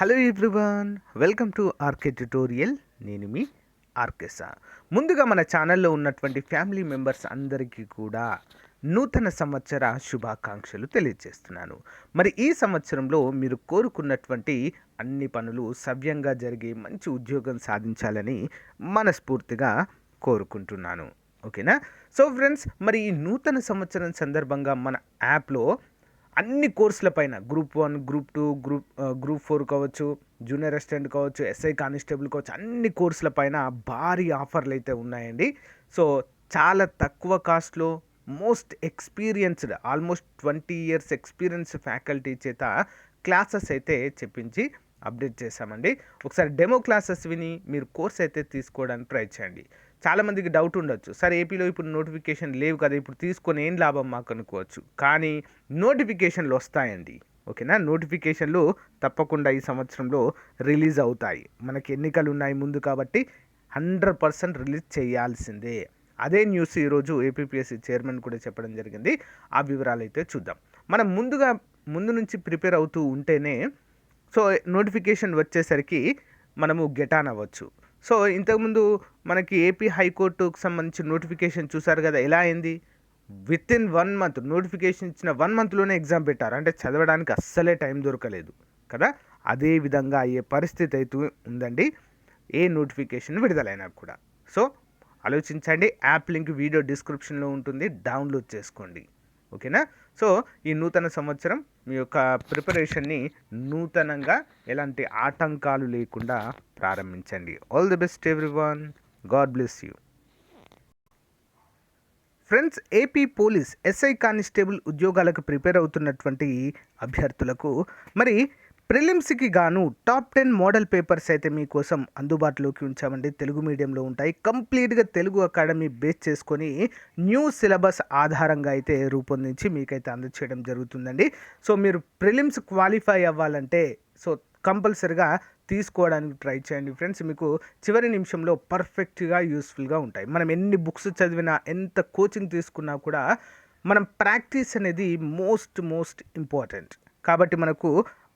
Hello everyone, welcome to RK tutorial. నేను మీ ఆర్కేసా. ముందుగా మన ఛానల్లో ఉన్నటువంటి ఫ్యామిలీ మెంబర్స్ అందరికీ కూడా నూతన సంవత్సర శుభాకాంక్షలు తెలియజేస్తున్నాను. మరి ఈ సంవత్సరంలో మీరు కోరుకున్నటువంటి అన్ని పనులు సవ్యంగా జరిగి మంచి ఉద్యోగం సాధించాలని మనస్ఫూర్తిగా కోరుకుంటున్నాను. ఓకేనా? సో ఫ్రెండ్స్, మరి ఈ నూతన సంవత్సరం సందర్భంగా మన యాప్లో అన్ని కోర్సుల పైన గ్రూప్ 1, గ్రూప్ 2, గ్రూప్ 4 కావచ్చు, జూనియర్ అసిస్టెంట్ కావచ్చు, ఎస్ఐ కానిస్టేబుల్ కావచ్చు, అన్ని కోర్సుల పైన భారీ ఆఫర్లు అయితే ఉన్నాయండి. సో చాలా తక్కువ కాస్ట్లో most experienced, almost 20 years experience faculty చేత క్లాసెస్ అయితే చెప్పించి అప్డేట్ చేశామండి. ఒకసారి డెమో క్లాసెస్ విని మీరు కోర్స్ అయితే తీసుకోవడానికి ట్రై చేయండి. చాలామందికి డౌట్ ఉండొచ్చు, సార్ ఏపీలో ఇప్పుడు నోటిఫికేషన్ లేవు కదా, ఇప్పుడు తీసుకొని ఏం లాభం మాకు అనుకోవచ్చు. కానీ నోటిఫికేషన్లు వస్తాయండి. ఓకేనా? నోటిఫికేషన్లు తప్పకుండా ఈ సంవత్సరంలో రిలీజ్ అవుతాయి. మనకి ఎన్నికలు ఉన్నాయి ముందు కాబట్టి 100% రిలీజ్ చేయాల్సిందే. అదే న్యూస్ ఈరోజు ఏపీపీఎస్సీ చైర్మన్ కూడా చెప్పడం జరిగింది. ఆ వివరాలు అయితే చూద్దాం. మనం ముందు నుంచి ప్రిపేర్ అవుతూ ఉంటేనే సో నోటిఫికేషన్ వచ్చేసరికి మనము గెట్ ఆన్ అవ్వచ్చు. సో ఇంతకుముందు మనకి ఏపీ హైకోర్టుకు సంబంధించిన నోటిఫికేషన్ చూసారు కదా, ఎలా అయింది? విత్ ఇన్ 1 month నోటిఫికేషన్ ఇచ్చిన 1 monthలోనే ఎగ్జామ్ పెట్టారు. అంటే చదవడానికి అస్సలే టైం దొరకలేదు కదా. అదే విధంగా అయ్యే పరిస్థితి అయితే ఉందండి ఏ నోటిఫికేషన్ విడుదలైనా కూడా. సో ఆలోచించండి. యాప్ లింక్ వీడియో డిస్క్రిప్షన్లో ఉంటుంది, డౌన్లోడ్ చేసుకోండి. ఓకేనా? సో ఈ నూతన సంవత్సరం మీ యొక్క ప్రిపరేషన్ని నూతనంగా ఎలాంటి ఆటంకాలు లేకుండా ప్రారంభించండి. All the best everyone. God bless you. Friends, AP police SI constable ఉద్యోగాలకు ప్రిపేర్ అవుతున్నటువంటి అభ్యర్థులకు మరి ప్రిలిమ్స్కి గాను టాప్ 10 మోడల్ పేపర్స్ అయితే మీకోసం అందుబాటులోకి ఉంచామండి. తెలుగు మీడియంలో ఉంటాయి. కంప్లీట్గా తెలుగు అకాడమీ బేస్ చేసుకొని న్యూ సిలబస్ ఆధారంగా అయితే రూపొందించి మీకైతే అందచేయడం జరుగుతుందండి. సో మీరు ప్రిలిమ్స్ క్వాలిఫై అవ్వాలంటే సో కంపల్సరిగా తీసుకోవడానికి ట్రై చేయండి ఫ్రెండ్స్. మీకు చివరి నిమిషంలో పర్ఫెక్ట్గా యూస్ఫుల్గా ఉంటాయి. మనం ఎన్ని బుక్స్ చదివినా, ఎంత కోచింగ్ తీసుకున్నా కూడా మనం ప్రాక్టీస్ అనేది మోస్ట్ ఇంపార్టెంట్. కాబట్టి మనకు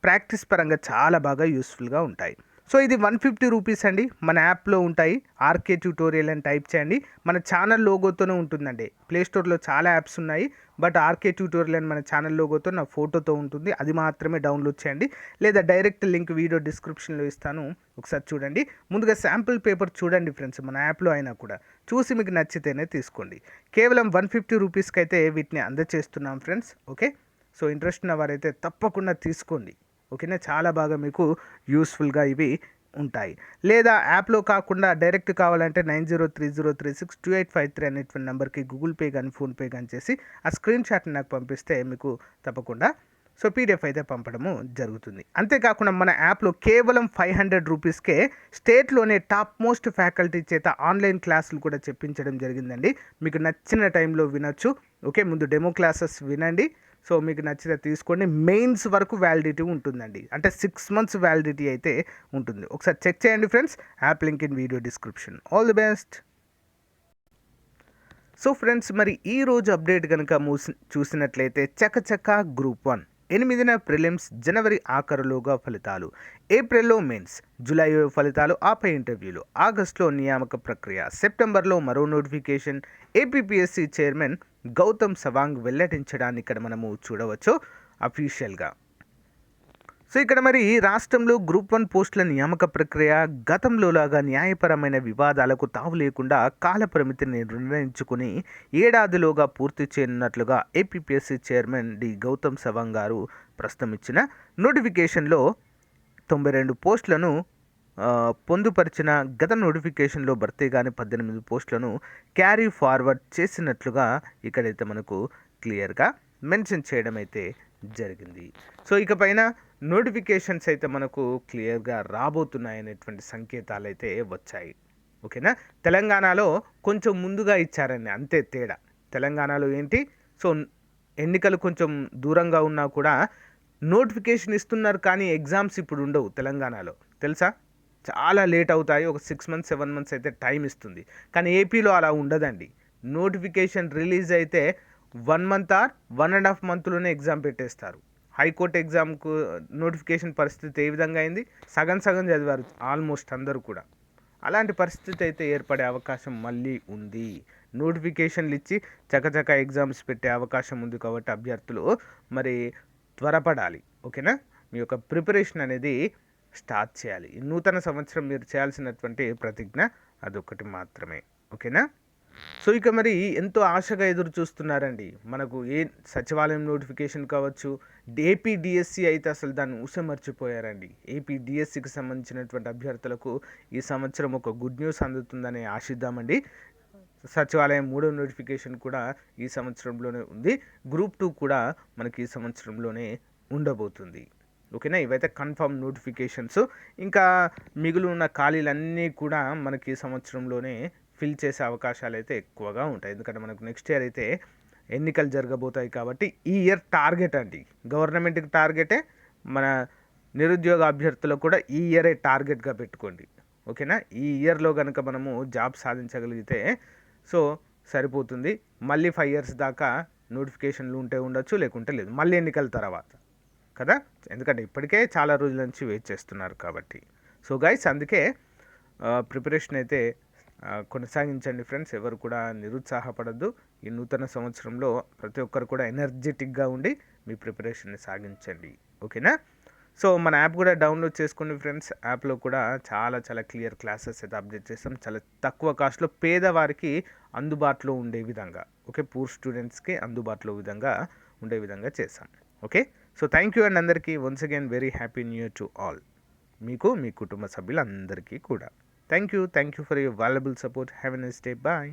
ప్రాక్టీస్ పరంగా చాలా బాగా యూస్ఫుల్గా ఉంటాయి. సో ఇది 150 రూపీస్ అండి. మన యాప్లో ఉంటాయి. ఆర్కే ట్యూటోరియల్ అని టైప్ చేయండి. మన ఛానల్ లోగోతోనే ఉంటుందండి. ప్లేస్టోర్లో చాలా యాప్స్ ఉన్నాయి, బట్ ఆర్కే ట్యూటోరియల్ అని మన ఛానల్ లోగోతో నా ఫోటోతో ఉంటుంది. అది మాత్రమే డౌన్లోడ్ చేయండి, లేదా డైరెక్ట్ లింక్ వీడియో డిస్క్రిప్షన్లో ఇస్తాను, ఒకసారి చూడండి. ముందుగా శాంపుల్ పేపర్ చూడండి ఫ్రెండ్స్, మన యాప్లో అయినా కూడా చూసి మీకు నచ్చితేనే తీసుకోండి. కేవలం 150 రూపీస్కి అయితే వీటిని అందచేస్తున్నాం ఫ్రెండ్స్. ఓకే? సో ఇంట్రెస్ట్ ఉన్న వారైతే తప్పకుండా తీసుకోండి. ఓకేనా? చాలా బాగా మీకు యూస్ఫుల్గా ఇవి ఉంటాయి. లేదా యాప్లో కాకుండా డైరెక్ట్ కావాలంటే 9030362853 అనేటువంటి నెంబర్కి గూగుల్ పే కానీ ఫోన్పే కానీ చేసి ఆ స్క్రీన్ షాట్ని నాకు పంపిస్తే మీకు తప్పకుండా సో పీడిఎఫ్ అయితే పంపడము జరుగుతుంది. అంతేకాకుండా మన యాప్లో కేవలం 500 రూపీస్కే స్టేట్లోనే టాప్ మోస్ట్ ఫ్యాకల్టీ చేత ఆన్లైన్ క్లాసులు కూడా చెప్పించడం జరిగిందండి. మీకు నచ్చిన టైంలో వినొచ్చు. ఓకే? ముందు డెమో క్లాసెస్ వినండి. సో మీకు నచ్చితే తీసుకోండి. మెయిన్స్ వరకు వ్యాలిడిటీ ఉంటుందండి. అంటే 6 months వ్యాలిడిటీ అయితే ఉంటుంది. ఒకసారి చెక్ చేయండి friends. App link in video description. All the best. So friends, మరి ఈరోజు అప్డేట్ కనుక చూసినట్లయితే చకచక గ్రూప్ 1 8న ప్రిలిమ్స్, జనవరి ఆఖరులోగా ఫలితాలు, ఏప్రిల్లో మెయిన్స్, జూలైలో ఫలితాలు, ఆపై ఇంటర్వ్యూలు, ఆగస్టులో నియామక ప్రక్రియ, సెప్టెంబర్లో మరో notification APPSC chairman Gautam Sawang వెల్లడించడాన్ని ఇక్కడ మనము చూడవచ్చు అఫీషియల్గా. సో ఇక్కడ మరి రాష్ట్రంలో గ్రూప్ 1 పోస్టుల నియామక ప్రక్రియ గతంలోలాగా న్యాయపరమైన వివాదాలకు తావు లేకుండా కాలపరిమితిని నిర్ణయించుకుని ఏడాదిలోగా పూర్తి చేయనున్నట్లుగా APPSC chairman D Gautam Sawang garu ప్రస్తుతం ఇచ్చిన నోటిఫికేషన్లో 92 పోస్టులను పొందుపరిచిన. గత నోటిఫికేషన్లో భర్తీ కాని 18 పోస్టులను క్యారీ ఫార్వర్డ్ చేసినట్లుగా ఇక్కడైతే మనకు క్లియర్గా మెన్షన్ చేయడం అయితే జరిగింది. సో ఇకపైన నోటిఫికేషన్స్ అయితే మనకు క్లియర్గా రాబోతున్నాయనేటువంటి సంకేతాలు అయితే వచ్చాయి. ఓకేనా? తెలంగాణలో కొంచెం ముందుగా ఇచ్చారండి, అంతే తేడా. తెలంగాణలో ఏంటి, సో ఎన్నికలు కొంచెం దూరంగా ఉన్నా కూడా నోటిఫికేషన్ ఇస్తున్నారు, కానీ ఎగ్జామ్స్ ఇప్పుడు ఉండవు తెలంగాణలో, తెలుసా? చాలా లేట్ అవుతాయి. ఒక 6 months 7 months అయితే టైం ఇస్తుంది. కానీ ఏపీలో అలా ఉండదండి. నోటిఫికేషన్ రిలీజ్ అయితే 1 month ఆర్ 1.5 monthలోనే ఎగ్జామ్ పెట్టేస్తారు. హైకోర్టు ఎగ్జామ్కు నోటిఫికేషన్ పరిస్థితి ఏ విధంగా అయింది? సగం సగం చదివారు ఆల్మోస్ట్ అందరూ కూడా. అలాంటి పరిస్థితి అయితే ఏర్పడే అవకాశం మళ్ళీ ఉంది. నోటిఫికేషన్లు ఇచ్చి చకచక ఎగ్జామ్స్ పెట్టే అవకాశం ఉంది కాబట్టి అభ్యర్థులు మరి త్వరపడాలి. ఓకేనా? మీ యొక్క ప్రిపరేషన్ అనేది స్టార్ట్ చేయాలి. ఈ నూతన సంవత్సరం మీరు చేయాల్సినటువంటి ప్రతిజ్ఞ అదొకటి మాత్రమే. ఓకేనా? సో ఇక మరి ఎంతో ఆశగా ఎదురు చూస్తున్నారండి. మనకు సచివాలయం నోటిఫికేషన్ కావచ్చు, ఏపీడిఎస్సి అయితే అసలు దాన్ని మర్చిపోయారండి. ఏపీడిఎస్సికి సంబంధించినటువంటి అభ్యర్థులకు ఈ సంవత్సరం ఒక గుడ్ న్యూస్ అందుతుందని ఆశిద్దామండి. సచివాలయం 3వ నోటిఫికేషన్ కూడా ఈ సంవత్సరంలోనే ఉంది. గ్రూప్ 2 కూడా మనకి ఈ సంవత్సరంలోనే ఉండబోతుంది. ఓకేనా? ఇవైతే కన్ఫర్మ్ నోటిఫికేషన్స్. ఇంకా మిగిలి ఉన్న ఖాళీలన్నీ కూడా మనకి ఈ సంవత్సరంలోనే ఫిల్ చేసే అవకాశాలు అయితే ఎక్కువగా ఉంటాయి. ఎందుకంటే మనకు నెక్స్ట్ ఇయర్ అయితే ఎన్నికలు జరగబోతాయి కాబట్టి ఈ ఇయర్ టార్గెట్ అండి, గవర్నమెంట్కి టార్గెటే, మన నిరుద్యోగ అభ్యర్థులకు కూడా ఈ ఇయరే టార్గెట్గా పెట్టుకోండి. ఓకేనా? ఈ ఇయర్లో కనుక మనము జాబ్ సాధించగలిగితే సో సరిపోతుంది. మళ్ళీ 5 years దాకా నోటిఫికేషన్లు ఉంటే ఉండొచ్చు, లేకుంటే లేదు, మళ్ళీ ఎన్నికల తర్వాత కదా. ఎందుకంటే ఇప్పటికే చాలా రోజుల నుంచి వెయిట్ చేస్తున్నారు కాబట్టి. సో గైస్, అందుకే ప్రిపరేషన్ అయితే కొనసాగించండి ఫ్రెండ్స్. ఎవరు కూడా నిరుత్సాహపడద్దు. ఈ నూతన సంవత్సరంలో ప్రతి ఒక్కరు కూడా ఎనర్జెటిక్గా ఉండి మీ ప్రిపరేషన్ని సాగించండి. ఓకేనా? సో మన యాప్ కూడా డౌన్లోడ్ చేసుకోండి ఫ్రెండ్స్. యాప్లో కూడా చాలా చాలా క్లియర్ క్లాసెస్ అయితే అప్డేట్ చేస్తాం. చాలా తక్కువ కాస్ట్లో పేదవారికి అందుబాటులో ఉండే విధంగా, ఓకే, పూర్ స్టూడెంట్స్కి అందుబాటులో ఉండే విధంగా చేస్తాం. Okay, so thank you and అందరికీ once again very happy new year to all. మీకు మీ కుటుంబ సభ్యులందరికీ కూడా thank you for your valuable support. Have a nice day. Bye.